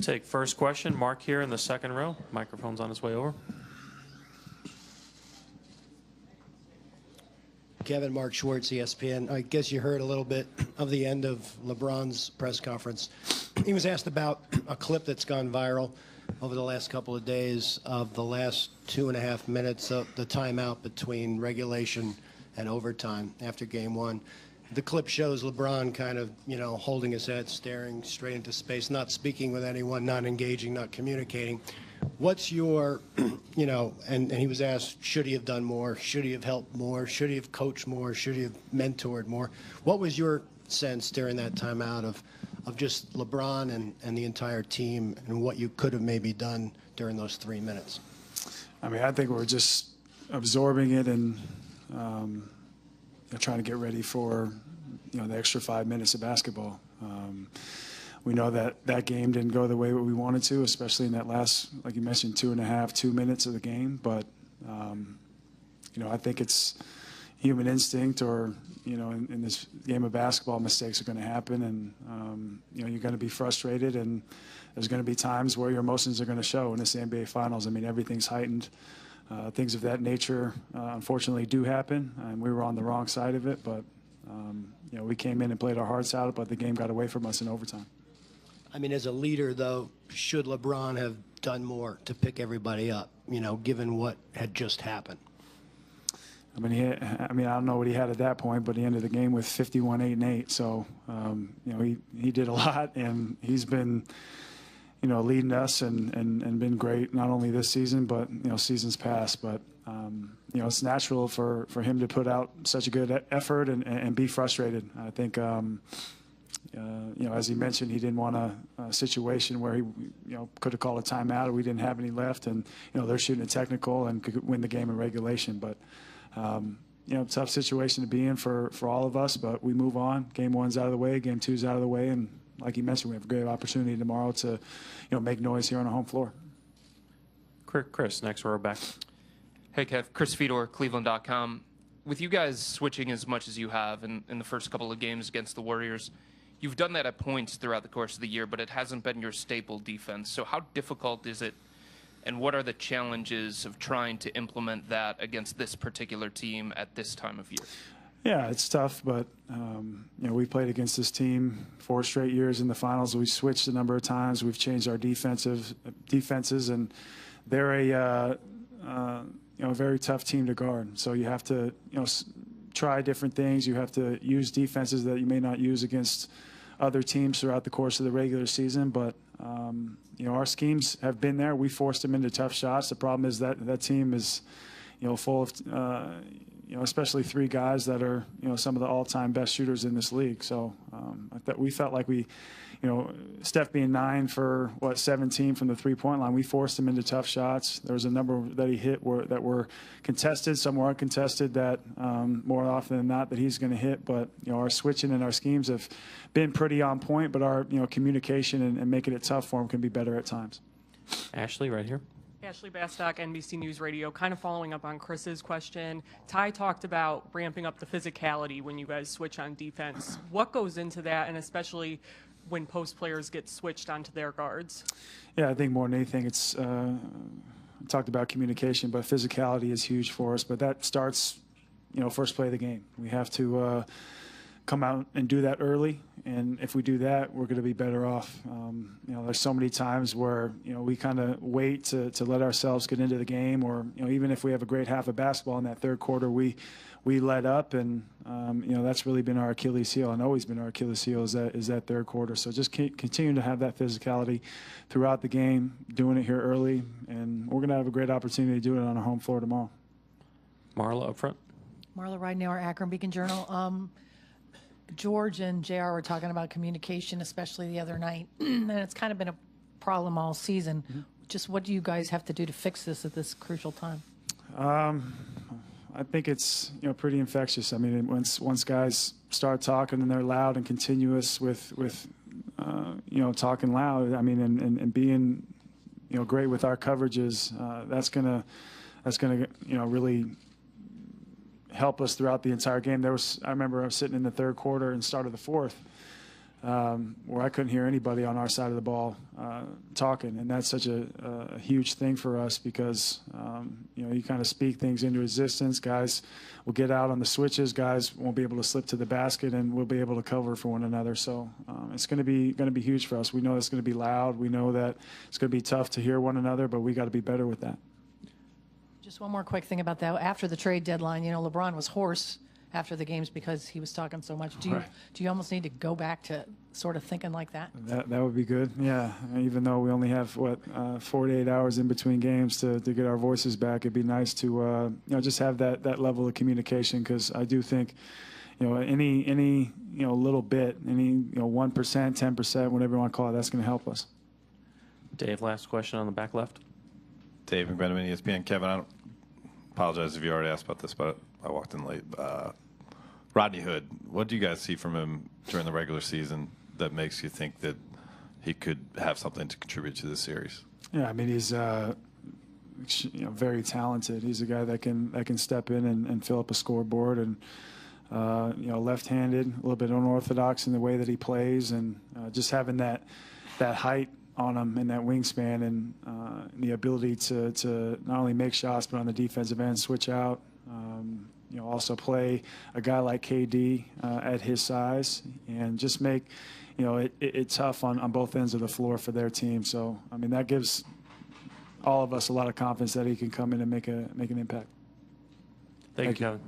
Take first question. Mark here in the second row. Microphone's on its way over. Kevin, Mark Schwartz, ESPN. I guess you heard a little bit of the end of LeBron's press conference. He was asked about a clip that's gone viral over the last couple of days of the last 2.5 minutes of the timeout between regulation and overtime after game one. The clip shows LeBron kind of, holding his head, staring straight into space, not speaking with anyone, not engaging, not communicating. What's your, and he was asked, should he have done more? Should he have helped more? Should he have coached more? Should he have mentored more? What was your sense during that timeout of just LeBron and the entire team and what you could have maybe done during those 3 minutes? I mean, I think we're just absorbing it and trying to get ready for, the extra 5 minutes of basketball. We know that game didn't go the way we wanted to, especially in that last, like you mentioned, 2 minutes of the game. But, I think it's human instinct or, in this game of basketball, mistakes are going to happen. And, you're going to be frustrated. And there's going to be times where your emotions are going to show in this NBA Finals. I mean, everything's heightened. Things of that nature, unfortunately, do happen. And we were on the wrong side of it. But, we came in and played our hearts out, but the game got away from us in overtime. I mean, as a leader, though, should LeBron have done more to pick everybody up, given what had just happened? I mean, I don't know what he had at that point, but he ended the game with 51, 8, and 8. So, he did a lot, and he's been, leading us and been great, not only this season, but, seasons past. But, it's natural for him to put out such a good effort and be frustrated. I think, as he mentioned, he didn't want a situation where he, could have called a timeout or we didn't have any left, and they're shooting a technical and could win the game in regulation. But tough situation to be in for all of us. But we move on. Game one's out of the way. Game two's out of the way, and like you mentioned, we have a great opportunity tomorrow to, make noise here on the home floor. Chris, next row back. Hey, Kev. Chris Fedor, Cleveland.com. With you guys switching as much as you have in the first couple of games against the Warriors, you've done that at points throughout the course of the year, but it hasn't been your staple defense. So how difficult is it, and what are the challenges of trying to implement that against this particular team at this time of year? Yeah, it's tough, but, we played against this team 4 straight years in the finals. We've switched a number of times. We've changed our defenses, and they're a very tough team to guard. So you have to, try different things. You have to use defenses that you may not use against other teams throughout the course of the regular season. But, our schemes have been there. We forced them into tough shots. The problem is that team is, full of, especially 3 guys that are, some of the all-time best shooters in this league. So we felt like we, Steph being 9 for, 17 from the three-point line, we forced him into tough shots. There was a number that he hit that were contested, some were uncontested that more often than not that he's going to hit. But, our switching and our schemes have been pretty on point, but our, communication and making it tough for him can be better at times. Ashley, right here. Ashley Bastock, NBC News Radio. Kind of following up on Chris's question, Ty talked about ramping up the physicality when you guys switch on defense. What goes into that, and especially when post players get switched onto their guards? Yeah, I think more than anything, it's I talked about communication, but physicality is huge for us. But that starts, first play of the game. We have to come out and do that early, and if we do that, we're going to be better off. There's so many times where we kind of wait to let ourselves get into the game, or even if we have a great half of basketball in that third quarter, we let up, and that's really been our Achilles heel, and always been our Achilles heel is that third quarter. So just continue to have that physicality throughout the game, doing it here early, and we're going to have a great opportunity to do it on our home floor tomorrow. Marla up front. Marla Ridenour, Akron Beacon Journal. George and JR were talking about communication, especially the other night, and it's kind of been a problem all season. Mm-hmm. Just what do you guys have to do to fix this at this crucial time? I think it's pretty infectious. I mean, once guys start talking and they're loud and continuous with talking loud, I mean, and being great with our coverages, that's gonna really help us throughout the entire game. I remember I was sitting in the third quarter and start of the fourth. where I couldn't hear anybody on our side of the ball talking, and that's such a huge thing for us because you kind of speak things into existence. Guys will get out on the switches. Guys won't be able to slip to the basket, and we'll be able to cover for one another. So it's going to be huge for us. We know it's going to be loud. We know that it's going to be tough to hear one another, but we got to be better with that. Just one more quick thing about that. After the trade deadline, LeBron was hoarse after the games because he was talking so much. Do you almost need to go back to sort of thinking like that? That would be good. Yeah. Even though we only have 48 hours in between games to get our voices back, it'd be nice to just have that level of communication, because I do think any little bit, any 1%, 10%, whatever you want to call it, that's going to help us. Dave, last question on the back left. Dave McBenamin, ESPN. Kevin, I don't apologize if you already asked about this, but I walked in late. Rodney Hood, what do you guys see from him during the regular season that makes you think that he could have something to contribute to this series? Yeah, I mean, he's very talented. He's a guy that can step in and fill up a scoreboard, and left-handed, a little bit unorthodox in the way that he plays, and just having that height on him and that wingspan, and the ability to not only make shots but on the defensive end switch out. Also play a guy like KD at his size, and just make it tough on both ends of the floor for their team. So I mean, that gives all of us a lot of confidence that he can come in and make an impact. Thank you, Kevin.